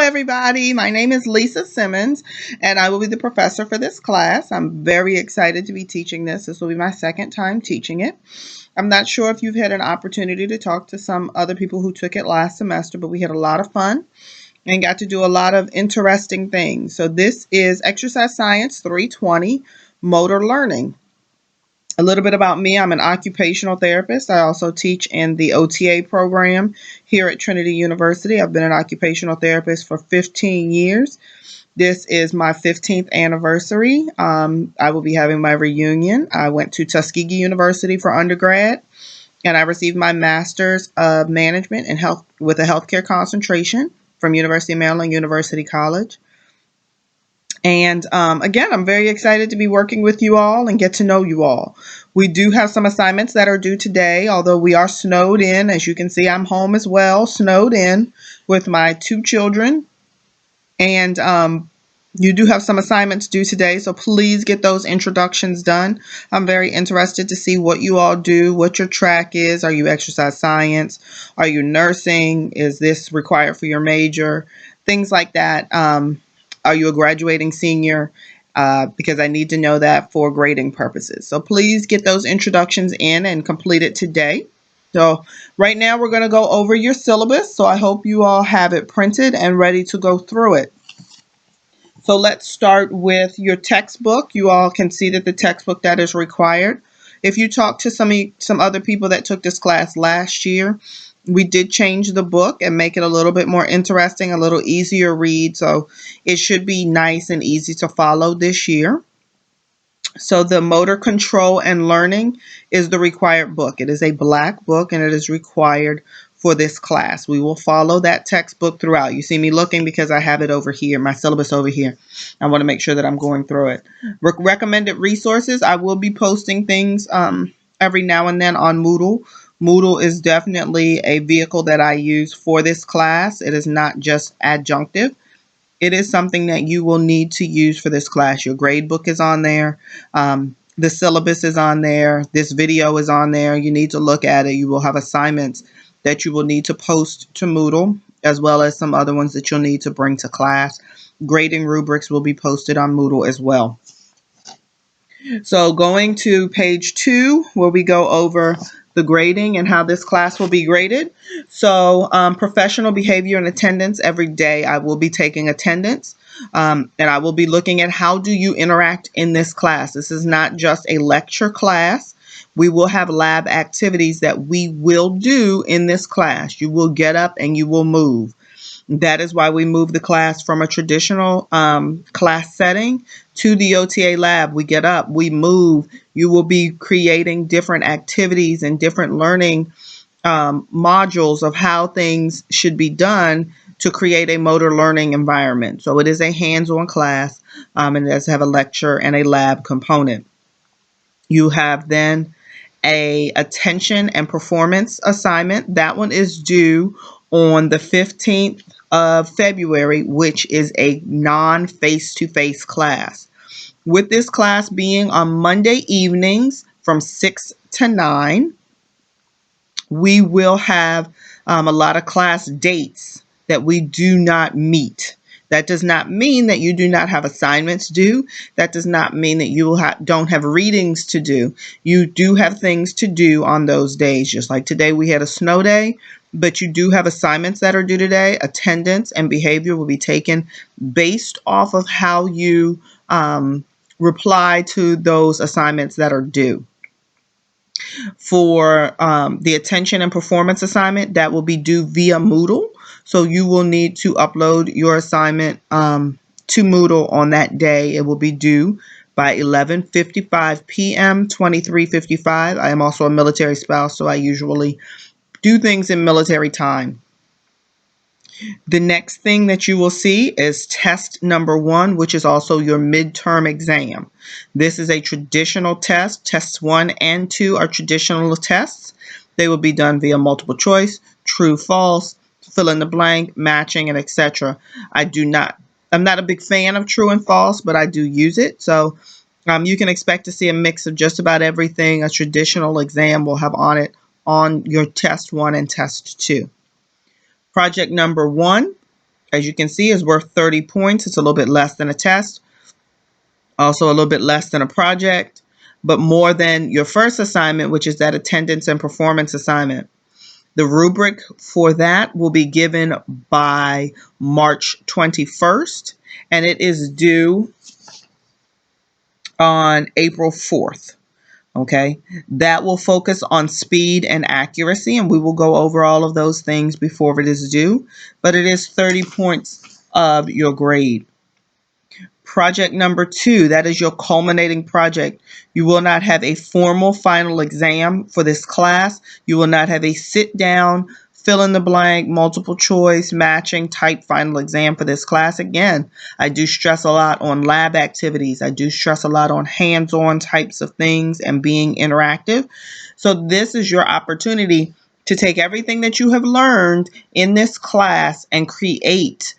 everybody. My name is Lisa Simmons, and I will be the professor for this class. I'm very excited to be teaching this. This will be my second time teaching it. I'm not sure if you've had an opportunity to talk to some other people who took it last semester, but we had a lot of fun and got to do a lot of interesting things. So this is Exercise Science 320, Motor Learning. A little bit about me. I'm an occupational therapist. I also teach in the OTA program here at Trinity University. I've been an occupational therapist for 15 years. This is my 15th anniversary. I will be having my reunion. I went to Tuskegee University for undergrad, and I received my master's of management and health with a healthcare concentration from University of Maryland University College. And again, I'm very excited to be working with you all and get to know you all. We do have some assignments that are due today, although we are snowed in. As you can see, I'm home as well, snowed in with my 2 children. And you do have some assignments due today, so please get those introductions done. I'm very interested to see what you all do, what your track is. Are you exercise science? Are you nursing? Is this required for your major? Things like that. Are you a graduating senior? Because I need to know that for grading purposes. So please get those introductions in and complete it today. So right now we're going to go over your syllabus. So I hope you all have it printed and ready to go through it. So let's start with your textbook. You all can see that the textbook that is required. If you talk to some other people that took this class last year, we did change the book and make it a little bit more interesting, a little easier read. So it should be nice and easy to follow this year. So the Motor Control and Learning is the required book. It is a black book and it is required for this class. We will follow that textbook throughout. You see me looking because I have it over here, my syllabus over here. I want to make sure that I'm going through it. Recommended resources. I will be posting things every now and then on Moodle. Moodle is definitely a vehicle that I use for this class. It is not just adjunctive. It is something that you will need to use for this class. Your grade book is on there. The syllabus is on there. This video is on there. You need to look at it. You will have assignments that you will need to post to Moodle, as well as some other ones that you'll need to bring to class. Grading rubrics will be posted on Moodle as well. So going to page 2, where we go over the grading and how this class will be graded. So professional behavior and attendance. Every day I will be taking attendance, and I will be looking at how do you interact in this class. This is not just a lecture class. We will have lab activities that we will do in this class. You will get up and you will move. That is why we moved the class from a traditional class setting to the OTA lab. We get up, we move. You will be creating different activities and different learning modules of how things should be done to create a motor learning environment. So it is a hands-on class, and it does have a lecture and a lab component. You have then a attention and performance assignment. That one is due on the 15th of February, which is a non-face-to-face class. With this class being on Monday evenings from 6 to 9, we will have a lot of class dates that we do not meet. That does not mean that you do not have assignments due. That does not mean that you don't have readings to do. You do have things to do on those days. Just like today we had a snow day, but you do have assignments that are due today. Attendance and behavior will be taken based off of how you reply to those assignments that are due. For the attention and performance assignment, that will be due via Moodle. So you will need to upload your assignment to Moodle on that day. It will be due by 11:55 p.m., 23:55. I am also a military spouse, so I usually do things in military time. The next thing that you will see is test number 1, which is also your midterm exam. This is a traditional test. Tests 1 and 2 are traditional tests. They will be done via multiple choice, true, false, fill in the blank, matching, and etc. I'm not a big fan of true and false, but I do use it. So you can expect to see a mix of just about everything a traditional exam will have on it on your test 1 and test 2. Project number 1 as you can see, is worth 30 points. It's a little bit less than a test, also a little bit less than a project, but more than your first assignment, which is that attendance and performance assignment. The rubric for that will be given by March 21st, and it is due on April 4th. Okay, that will focus on speed and accuracy, and we will go over all of those things before it is due, but it is 30 points of your grade. Project number 2, that is your culminating project. You will not have a formal final exam for this class. You will not have a sit down, fill in the blank, multiple choice, matching type final exam for this class. Again, I do stress a lot on lab activities. I do stress a lot on hands-on types of things and being interactive. So this is your opportunity to take everything that you have learned in this class and create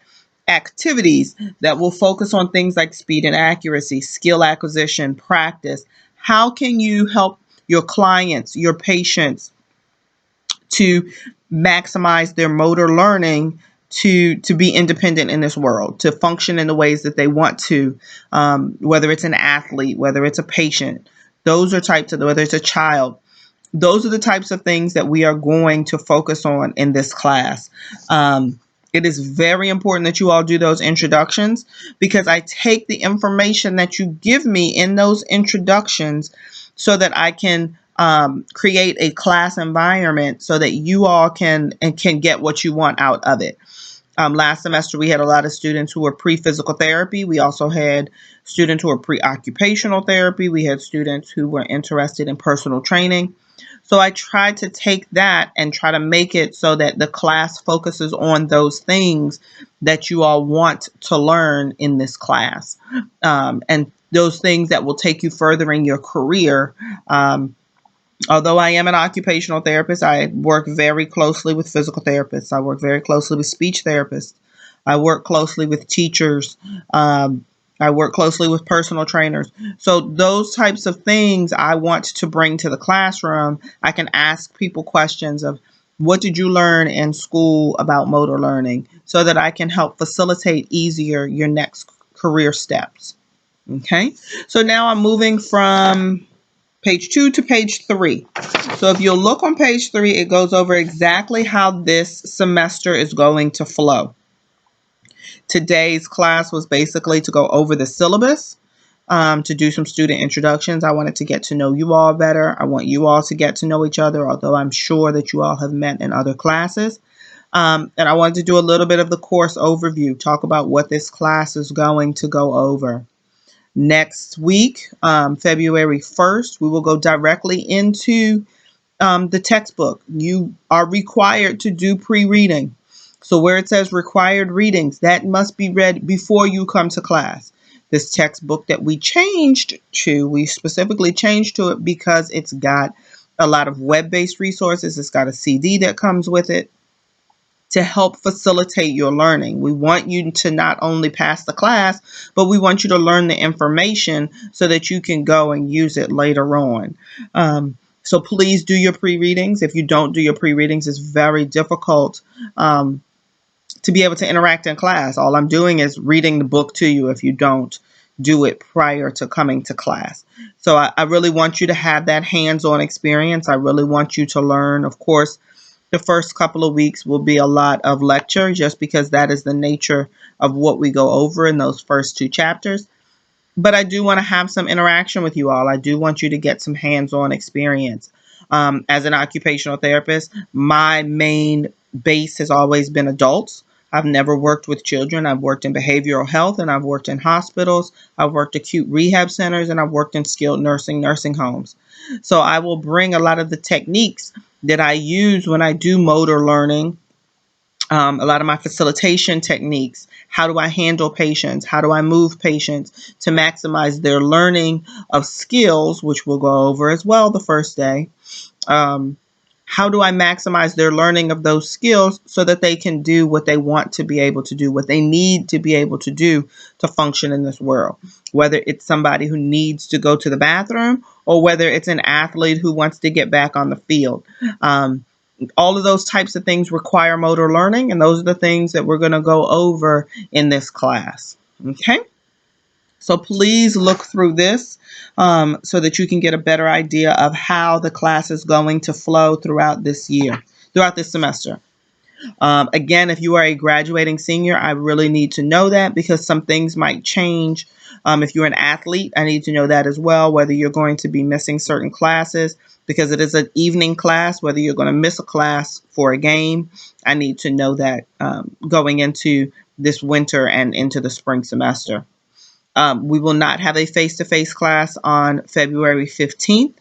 activities that will focus on things like speed and accuracy, skill acquisition, practice. How can you help your clients, your patients, to maximize their motor learning to be independent in this world, to function in the ways that they want to, whether it's an athlete, whether it's a patient, those are types of, whether it's a child. Those are the types of things that we are going to focus on in this class. It is very important that you all do those introductions, because I take the information that you give me in those introductions so that I can create a class environment so that you all can get what you want out of it. Last semester, we had a lot of students who were pre-physical therapy. We also had students who were pre-occupational therapy. We had students who were interested in personal training. So I tried to take that and try to make it so that the class focuses on those things that you all want to learn in this class, and those things that will take you further in your career. Although I am an occupational therapist, I work very closely with physical therapists. I work very closely with speech therapists. I work closely with teachers. I work closely with personal trainers. So those types of things I want to bring to the classroom. I can ask people questions of, what did you learn in school about motor learning, so that I can help facilitate easier your next career steps. Okay, so now I'm moving from page 2 to page 3. So if you'll look on page 3, it goes over exactly how this semester is going to flow. Today's class was basically to go over the syllabus, to do some student introductions. I wanted to get to know you all better. I want you all to get to know each other, although I'm sure that you all have met in other classes. And I wanted to do a little bit of the course overview, talk about what this class is going to go over. Next week, February 1st, we will go directly into the textbook. You are required to do pre-reading. So where it says required readings, that must be read before you come to class. This textbook that we specifically changed to it because it's got a lot of web-based resources. It's got a CD that comes with it to help facilitate your learning. We want you to not only pass the class, but we want you to learn the information so that you can go and use it later on. So please do your pre-readings. If you don't do your pre-readings, it's very difficult to be able to interact in class. All I'm doing is reading the book to you if you don't do it prior to coming to class. So I really want you to have that hands-on experience. I really want you to learn. Of course, the first couple of weeks will be a lot of lecture, just because that is the nature of what we go over in those first 2 chapters. But I do want to have some interaction with you all. I do want you to get some hands-on experience. As an occupational therapist, my main base has always been adults. I've never worked with children. I've worked in behavioral health, and I've worked in hospitals. I've worked acute rehab centers, and I've worked in skilled nursing homes. So I will bring a lot of the techniques that I use when I do motor learning, a lot of my facilitation techniques. How do I handle patients? How do I move patients to maximize their learning of skills, which we'll go over as well the first day. How do I maximize their learning of those skills so that they can do what they want to be able to do, what they need to be able to do to function in this world, whether it's somebody who needs to go to the bathroom or whether it's an athlete who wants to get back on the field. All of those types of things require motor learning, and those are the things that we're going to go over in this class. Okay? So please look through this so that you can get a better idea of how the class is going to flow throughout this year, throughout this semester. Again, if you are a graduating senior, I really need to know that because some things might change. If you're an athlete, I need to know that as well, whether you're going to be missing certain classes because it is an evening class, whether you're going to miss a class for a game. I need to know that going into this winter and into the spring semester. We will not have a face-to-face class on February 15th.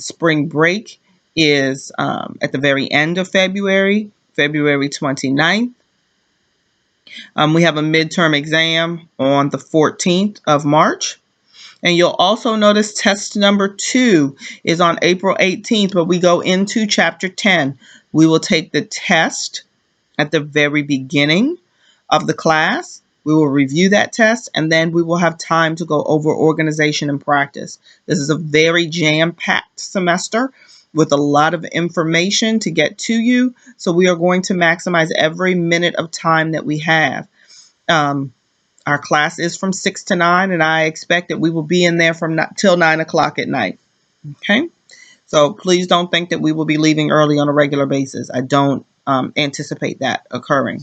Spring break is at the very end of February, February 29th. We have a midterm exam on the 14th of March. And you'll also notice test number 2 is on April 18th, but we go into chapter 10. We will take the test at the very beginning of the class. We will review that test, and then we will have time to go over organization and practice. This is a very jam-packed semester with a lot of information to get to you, so we are going to maximize every minute of time that we have. Our class is from 6 to 9, and I expect that we will be in there from till 9 o'clock at night. Okay? So please don't think that we will be leaving early on a regular basis. I don't anticipate that occurring.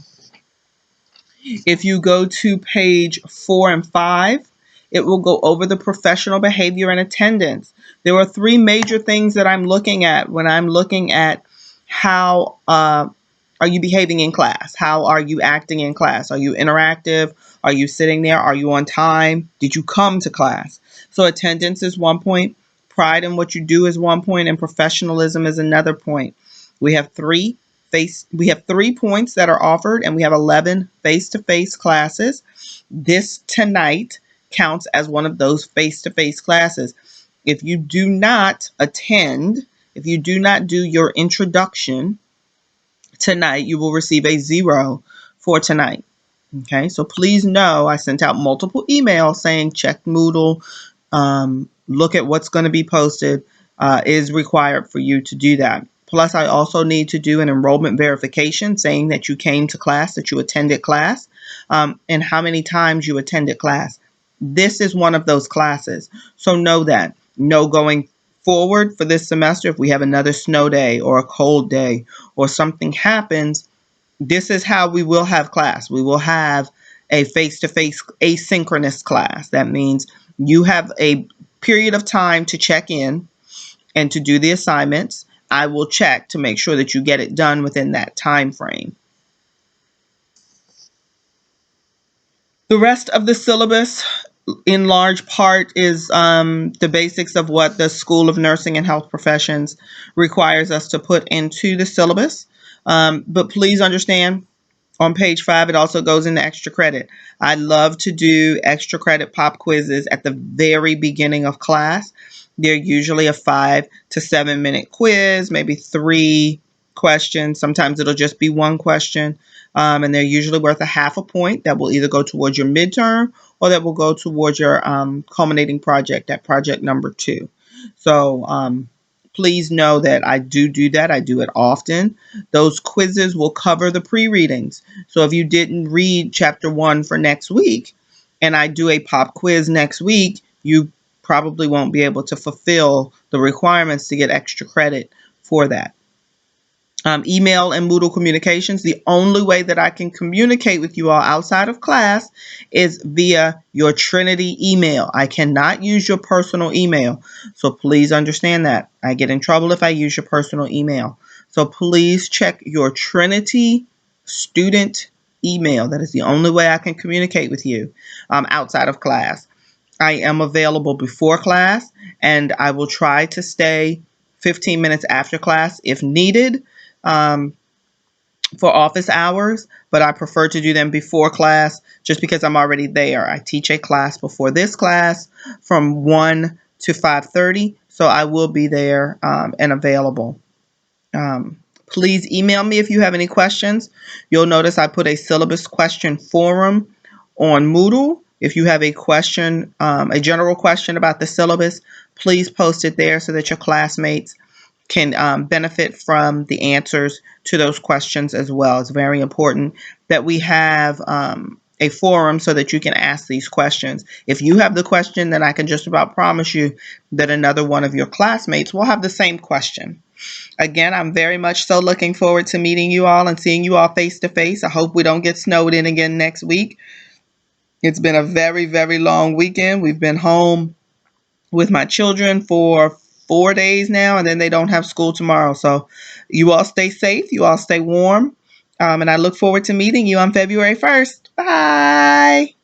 If you go to page 4 and 5, it will go over the professional behavior and attendance. There are 3 major things that I'm looking at when I'm looking at how are you behaving in class? How are you acting in class? Are you interactive? Are you sitting there? Are you on time? Did you come to class? So attendance is 1 point. Pride in what you do is 1 point, and professionalism is another point. We have 3 points that are offered, and we have 11 face-to-face classes. This tonight counts as one of those face-to-face classes. If you do not attend, if you do not do your introduction tonight, you will receive a 0 for tonight. Okay, so please know I sent out multiple emails saying check Moodle, look at what's going to be posted, is required for you to do that. Plus, I also need to do an enrollment verification saying that you came to class, that you attended class, and how many times you attended class. This is one of those classes. So know that. Know going forward for this semester, if we have another snow day or a cold day or something happens, this is how we will have class. We will have a face-to-face asynchronous class. That means you have a period of time to check in and to do the assignments. I will check to make sure that you get it done within that time frame. The rest of the syllabus, in large part, is the basics of what the School of Nursing and Health Professions requires us to put into the syllabus. But please understand, on page 5, it also goes into extra credit. I love to do extra credit pop quizzes at the very beginning of class. They're usually a 5 to 7 minute quiz, maybe 3 questions. Sometimes it'll just be 1 question. And they're usually worth a half a point that will either go towards your midterm or that will go towards your culminating project at project number 2. So please know that I do that. I do it often. Those quizzes will cover the pre-readings. So if you didn't read chapter 1 for next week and I do a pop quiz next week, you probably won't be able to fulfill the requirements to get extra credit for that. Email and Moodle communications. The only way that I can communicate with you all outside of class is via your Trinity email. I cannot use your personal email. So please understand that. I get in trouble if I use your personal email. So please check your Trinity student email. That is the only way I can communicate with you outside of class. I am available before class, and I will try to stay 15 minutes after class if needed. For office hours, but I prefer to do them before class just because I'm already there. I teach a class before this class from 1 to 5:30, so I will be there and available. Please email me if you have any questions. You'll notice I put a syllabus question forum on Moodle. If you have a question, a general question about the syllabus, please post it there so that your classmates can benefit from the answers to those questions as well. It's very important that we have a forum so that you can ask these questions. If you have the question, then I can just about promise you that another one of your classmates will have the same question. Again, I'm very much so looking forward to meeting you all and seeing you all face to face. I hope we don't get snowed in again next week. It's been a very, very long weekend. We've been home with my children for 4 days now, and then they don't have school tomorrow. So you all stay safe. You all stay warm. And I look forward to meeting you on February 1st. Bye.